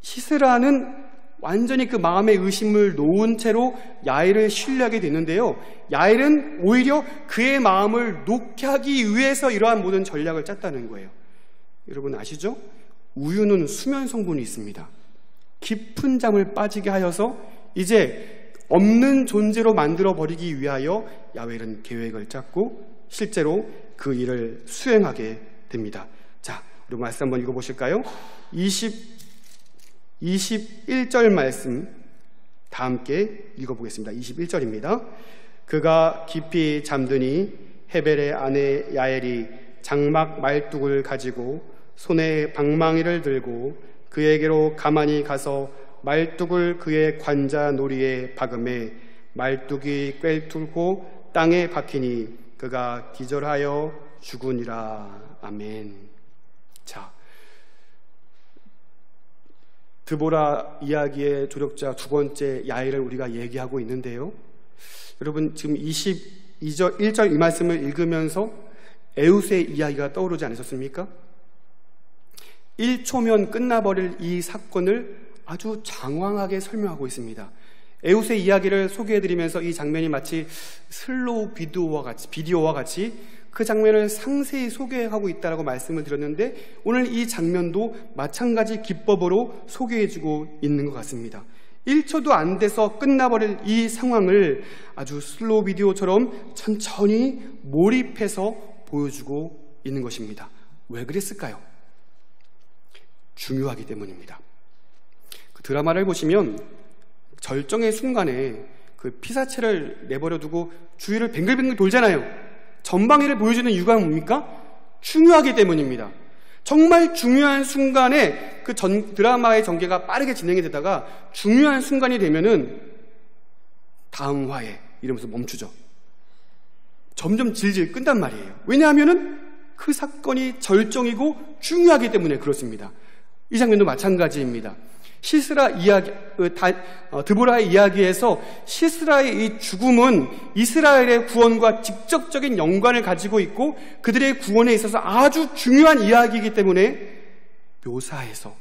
시스라는 완전히 그 마음의 의심을 놓은 채로 야엘을 신뢰하게 되는데요. 야엘은 오히려 그의 마음을 놓게 하기 위해서 이러한 모든 전략을 짰다는 거예요. 여러분 아시죠? 우유는 수면 성분이 있습니다. 깊은 잠을 빠지게 하여서 이제 없는 존재로 만들어버리기 위하여 야엘은 계획을 짰고 실제로 그 일을 수행하게 됩니다. 자, 우리 말씀 한번 읽어보실까요? 21절 말씀 다 함께 읽어보겠습니다. 21절입니다. 그가 깊이 잠드니 헤벨의 아내 야엘이 장막 말뚝을 가지고 손에 방망이를 들고 그에게로 가만히 가서 말뚝을 그의 관자 놀이에 박음에 말뚝이 꿰뚫고 땅에 박히니 그가 기절하여 죽으니라. 아멘. 자, 드보라 이야기의 조력자 두 번째 야엘을 우리가 얘기하고 있는데요. 여러분 지금 1절 이 말씀을 읽으면서 에웃의 이야기가 떠오르지 않으셨습니까? 1초면 끝나버릴 이 사건을 아주 장황하게 설명하고 있습니다. 에웃의 이야기를 소개해드리면서 이 장면이 마치 슬로우 비디오와 같이 그 장면을 상세히 소개하고 있다고 말씀을 드렸는데 오늘 이 장면도 마찬가지 기법으로 소개해주고 있는 것 같습니다. 1초도 안 돼서 끝나버릴 이 상황을 아주 슬로우 비디오처럼 천천히 몰입해서 보여주고 있는 것입니다. 왜 그랬을까요? 중요하기 때문입니다. 그 드라마를 보시면 절정의 순간에 그 피사체를 내버려 두고 주위를 뱅글뱅글 돌잖아요. 전방위를 보여주는 이유가 뭡니까? 중요하기 때문입니다. 정말 중요한 순간에 그 드라마의 전개가 빠르게 진행이 되다가 중요한 순간이 되면은 다음 화에 이러면서 멈추죠. 점점 질질 끈단 말이에요. 왜냐하면은 그 사건이 절정이고 중요하기 때문에 그렇습니다. 이 장면도 마찬가지입니다. 시스라 이야기, 드보라의 이야기에서 시스라의 이 죽음은 이스라엘의 구원과 직접적인 연관을 가지고 있고 그들의 구원에 있어서 아주 중요한 이야기이기 때문에 묘사해서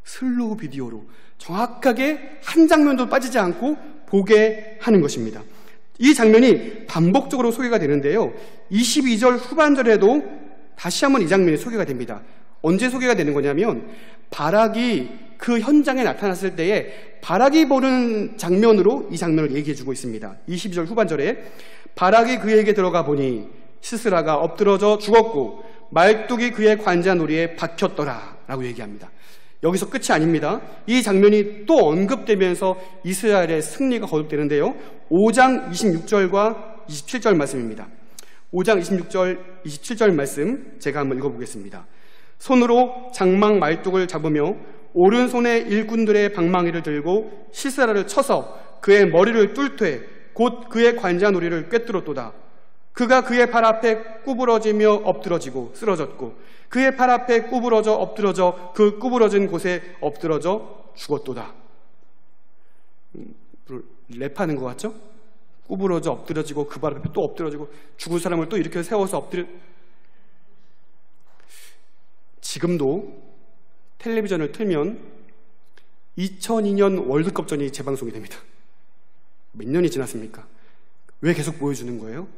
슬로우 비디오로 정확하게 한 장면도 빠지지 않고 보게 하는 것입니다. 이 장면이 반복적으로 소개가 되는데요. 22절 후반절에도 다시 한번 이 장면이 소개가 됩니다. 언제 소개가 되는 거냐면 바락이 그 현장에 나타났을 때에 바락이 보는 장면으로 이 장면을 얘기해주고 있습니다. 22절 후반절에 바락이 그에게 들어가 보니 시스라가 엎드러져 죽었고 말뚝이 그의 관자놀이에 박혔더라 라고 얘기합니다. 여기서 끝이 아닙니다. 이 장면이 또 언급되면서 이스라엘의 승리가 거듭되는데요. 5장 26절과 27절 말씀입니다. 5장 26절, 27절 말씀 제가 한번 읽어보겠습니다. 손으로 장막 말뚝을 잡으며 오른손에 일꾼들의 방망이를 들고 시스라를 쳐서 그의 머리를 뚫되 곧 그의 관자놀이를 꿰뚫었도다. 그가 그의 발 앞에 구부러지며 엎드러지고 쓰러졌고 그의 발 앞에 구부러져 엎드러져 그 구부러진 곳에 엎드러져 죽었도다. 랩하는 것 같죠? 구부러져 엎드러지고 그 발 앞에 또 엎드러지고 죽은 사람을 또 이렇게 세워서 엎드려. 지금도 텔레비전을 틀면 2002년 월드컵전이 재방송이 됩니다. 몇 년이 지났습니까? 왜 계속 보여주는 거예요?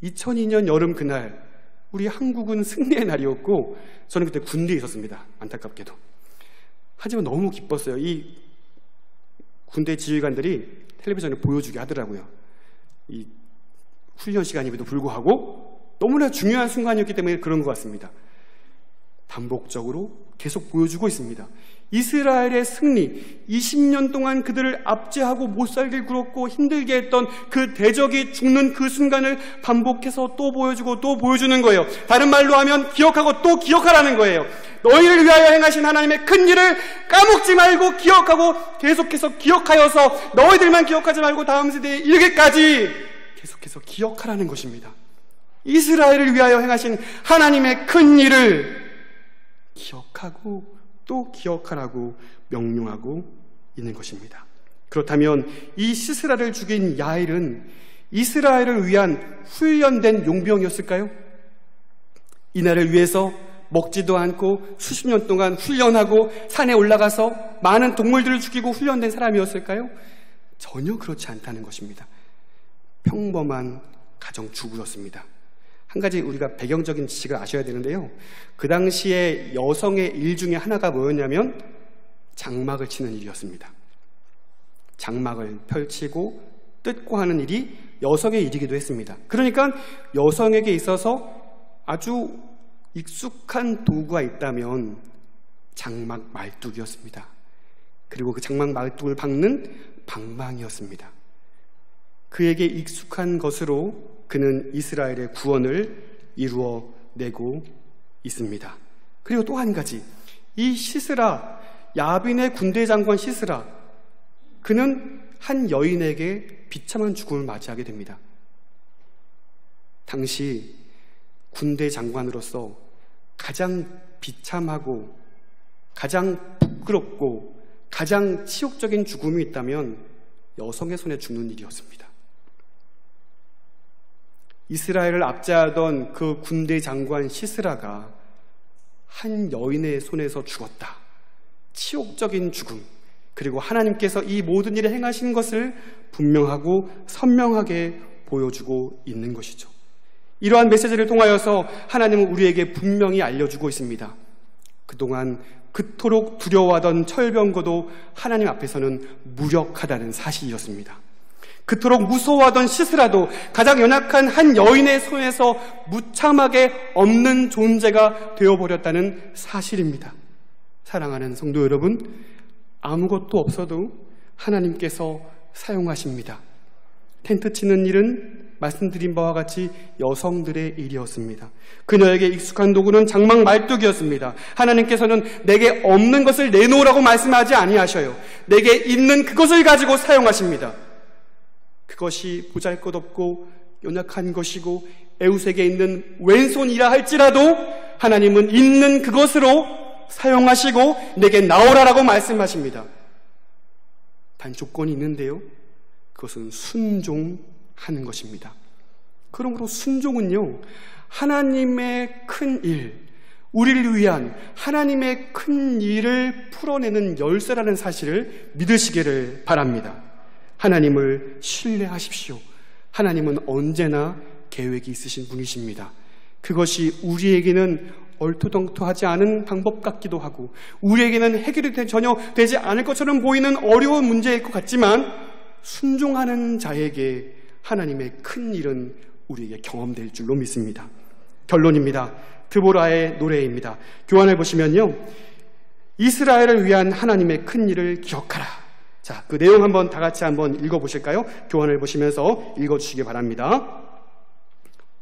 2002년 여름 그날 우리 한국은 승리의 날이었고 저는 그때 군대에 있었습니다. 안타깝게도. 하지만 너무 기뻤어요. 이 군대 지휘관들이 텔레비전을 보여주게 하더라고요. 이 훈련 시간임에도 불구하고 너무나 중요한 순간이었기 때문에 그런 것 같습니다. 반복적으로 계속 보여주고 있습니다. 이스라엘의 승리, 20년 동안 그들을 압제하고 못살게 굴었고 힘들게 했던 그 대적이 죽는 그 순간을 반복해서 또 보여주고 또 보여주는 거예요. 다른 말로 하면 기억하고 또 기억하라는 거예요. 너희를 위하여 행하신 하나님의 큰 일을 까먹지 말고 기억하고 계속해서 기억하여서 너희들만 기억하지 말고 다음 세대에 이르기까지 계속해서 기억하라는 것입니다. 이스라엘을 위하여 행하신 하나님의 큰 일을 기억하고 또 기억하라고 명령하고 있는 것입니다. 그렇다면 이 시스라를 죽인 야일은 이스라엘을 위한 훈련된 용병이었을까요? 이날을 위해서 먹지도 않고 수십 년 동안 훈련하고 산에 올라가서 많은 동물들을 죽이고 훈련된 사람이었을까요? 전혀 그렇지 않다는 것입니다. 평범한 가정주부였습니다. 한 가지 우리가 배경적인 지식을 아셔야 되는데요. 그 당시에 여성의 일 중에 하나가 뭐였냐면 장막을 치는 일이었습니다. 장막을 펼치고 뜯고 하는 일이 여성의 일이기도 했습니다. 그러니까 여성에게 있어서 아주 익숙한 도구가 있다면 장막 말뚝이었습니다. 그리고 그 장막 말뚝을 박는 방망이였습니다. 그에게 익숙한 것으로 그는 이스라엘의 구원을 이루어내고 있습니다. 그리고 또 한 가지, 이 시스라, 야빈의 군대 장관 시스라, 그는 한 여인에게 비참한 죽음을 맞이하게 됩니다. 당시 군대 장관으로서 가장 비참하고 가장 부끄럽고 가장 치욕적인 죽음이 있다면 여성의 손에 죽는 일이었습니다. 이스라엘을 압제하던 그 군대 장관 시스라가 한 여인의 손에서 죽었다. 치욕적인 죽음. 그리고 하나님께서 이 모든 일을 행하신 것을 분명하고 선명하게 보여주고 있는 것이죠. 이러한 메시지를 통하여서 하나님은 우리에게 분명히 알려주고 있습니다. 그동안 그토록 두려워하던 철병거도 하나님 앞에서는 무력하다는 사실이었습니다. 그토록 무서워하던 시스라도 가장 연약한 한 여인의 손에서 무참하게 없는 존재가 되어버렸다는 사실입니다. 사랑하는 성도 여러분, 아무것도 없어도 하나님께서 사용하십니다. 텐트 치는 일은 말씀드린 바와 같이 여성들의 일이었습니다. 그녀에게 익숙한 도구는 장막 말뚝이었습니다. 하나님께서는 내게 없는 것을 내놓으라고 말씀하지 아니하셔요. 내게 있는 그것을 가지고 사용하십니다. 그것이 보잘것없고 연약한 것이고 에웃에게 있는 왼손이라 할지라도 하나님은 있는 그것으로 사용하시고 내게 나오라라고 말씀하십니다. 단 조건이 있는데요, 그것은 순종하는 것입니다. 그러므로 순종은요, 하나님의 큰 일, 우리를 위한 하나님의 큰 일을 풀어내는 열쇠라는 사실을 믿으시기를 바랍니다. 하나님을 신뢰하십시오. 하나님은 언제나 계획이 있으신 분이십니다. 그것이 우리에게는 얼토당토하지 않은 방법 같기도 하고 우리에게는 해결이 전혀 되지 않을 것처럼 보이는 어려운 문제일 것 같지만 순종하는 자에게 하나님의 큰 일은 우리에게 경험될 줄로 믿습니다. 결론입니다. 드보라의 노래입니다. 교환을 보시면요, 이스라엘을 위한 하나님의 큰 일을 기억하라. 자, 그 내용 한번 다 같이 한번 읽어보실까요? 교환을 보시면서 읽어주시기 바랍니다.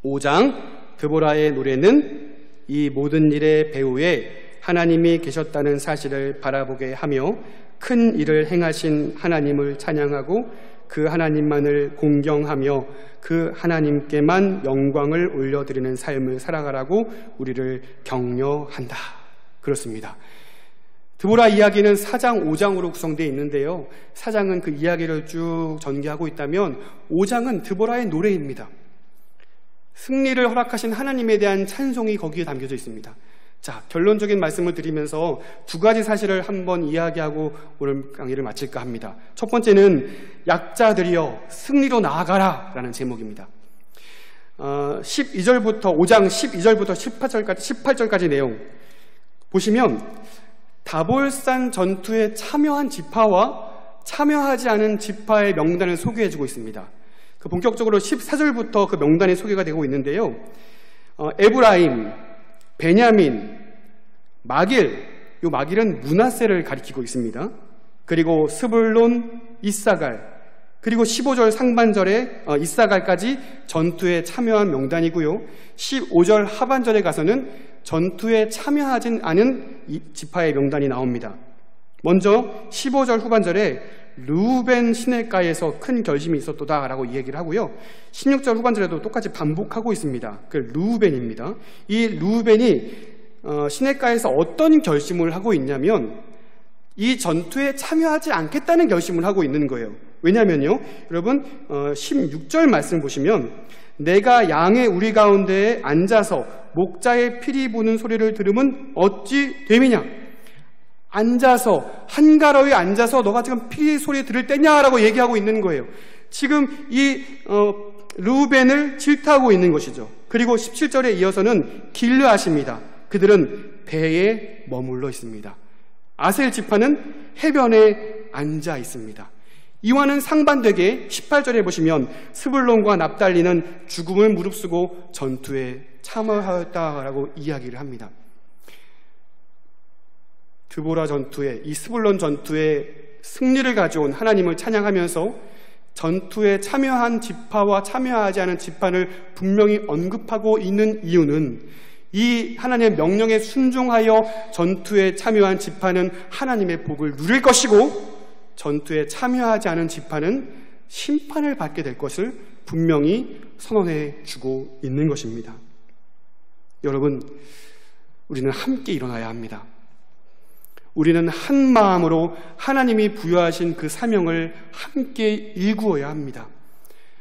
5장 드보라의 노래는 이 모든 일의 배후에 하나님이 계셨다는 사실을 바라보게 하며 큰 일을 행하신 하나님을 찬양하고 그 하나님만을 공경하며 그 하나님께만 영광을 올려드리는 삶을 살아가라고 우리를 격려한다. 그렇습니다. 드보라 이야기는 4장, 5장으로 구성되어 있는데요, 4장은 그 이야기를 쭉 전개하고 있다면 5장은 드보라의 노래입니다. 승리를 허락하신 하나님에 대한 찬송이 거기에 담겨져 있습니다. 자, 결론적인 말씀을 드리면서 두 가지 사실을 한번 이야기하고 오늘 강의를 마칠까 합니다. 첫 번째는 약자들이여 승리로 나아가라 라는 제목입니다. 12절부터 5장 12절부터 18절까지 내용 보시면 다볼산 전투에 참여한 지파와 참여하지 않은 지파의 명단을 소개해주고 있습니다. 본격적으로 14절부터 그 명단이 소개가 되고 있는데요, 에브라임, 베냐민, 마길, 이 마길은 므낫세를 가리키고 있습니다. 그리고 스불론, 이사갈, 그리고 15절 상반절에 이사갈까지 전투에 참여한 명단이고요. 15절 하반절에 가서는 전투에 참여하진 않은 지파의 명단이 나옵니다. 먼저 15절 후반절에 르우벤 시내가에서 큰 결심이 있었도다 라고 얘기를 하고요. 16절 후반절에도 똑같이 반복하고 있습니다. 그 르우벤입니다. 이 르우벤이 시내가에서 어떤 결심을 하고 있냐면 이 전투에 참여하지 않겠다는 결심을 하고 있는 거예요. 왜냐면요, 여러분 16절 말씀 보시면 내가 양의 우리 가운데에 앉아서 목자의 피리 부는 소리를 들으면 어찌 됨이냐. 앉아서 한가로이 앉아서 너가 지금 피리 소리 들을 때냐라고 얘기하고 있는 거예요. 지금 이 르우벤을 질타하고 있는 것이죠. 그리고 17절에 이어서는 길르앗입니다. 그들은 배에 머물러 있습니다. 아셀 지파는 해변에 앉아 있습니다. 이와는 상반되게 18절에 보시면 스불론과 납달리는 죽음을 무릅쓰고 전투에 참여하였다라고 이야기를 합니다. 드보라 전투에, 이 스불론 전투에 승리를 가져온 하나님을 찬양하면서 전투에 참여한 지파와 참여하지 않은 지파를 분명히 언급하고 있는 이유는 이 하나님의 명령에 순종하여 전투에 참여한 지파는 하나님의 복을 누릴 것이고 전투에 참여하지 않은 지파는 심판을 받게 될 것을 분명히 선언해 주고 있는 것입니다. 여러분, 우리는 함께 일어나야 합니다. 우리는 한 마음으로 하나님이 부여하신 그 사명을 함께 일구어야 합니다.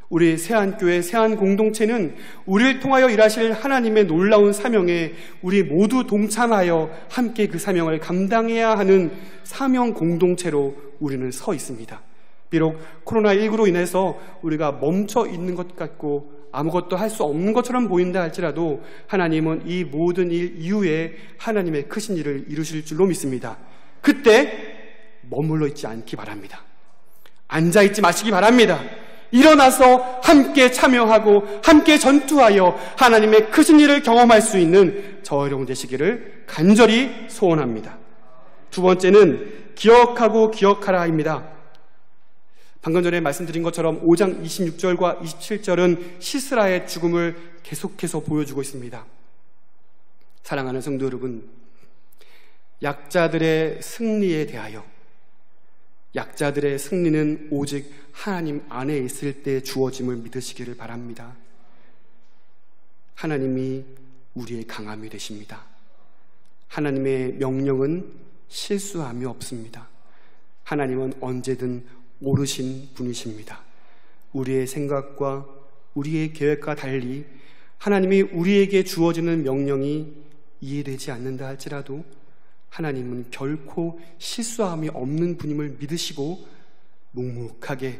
우리 세안교회 세안공동체는 우리를 통하여 일하실 하나님의 놀라운 사명에 우리 모두 동참하여 함께 그 사명을 감당해야 하는 사명 공동체로 우리는 서 있습니다. 비록 코로나19로 인해서 우리가 멈춰 있는 것 같고 아무것도 할 수 없는 것처럼 보인다 할지라도 하나님은 이 모든 일 이후에 하나님의 크신 일을 이루실 줄로 믿습니다. 그때 머물러 있지 않기 바랍니다. 앉아 있지 마시기 바랍니다. 일어나서 함께 참여하고 함께 전투하여 하나님의 크신 일을 경험할 수 있는 저와 여러분 되시기를 간절히 소원합니다. 두 번째는 기억하고 기억하라입니다. 방금 전에 말씀드린 것처럼 5장 26절과 27절은 시스라의 죽음을 계속해서 보여주고 있습니다. 사랑하는 성도 여러분, 약자들의 승리에 대하여 약자들의 승리는 오직 하나님 안에 있을 때 주어짐을 믿으시기를 바랍니다. 하나님이 우리의 강함이 되십니다. 하나님의 명령은 실수함이 없습니다. 하나님은 언제든 옳으신 분이십니다. 우리의 생각과 우리의 계획과 달리 하나님이 우리에게 주어지는 명령이 이해되지 않는다 할지라도 하나님은 결코 실수함이 없는 분임을 믿으시고 묵묵하게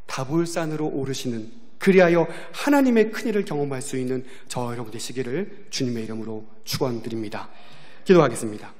다볼산으로 오르시는, 그리하여 하나님의 큰일을 경험할 수 있는 저와 여러분 되시기를 주님의 이름으로 축원드립니다. 기도하겠습니다.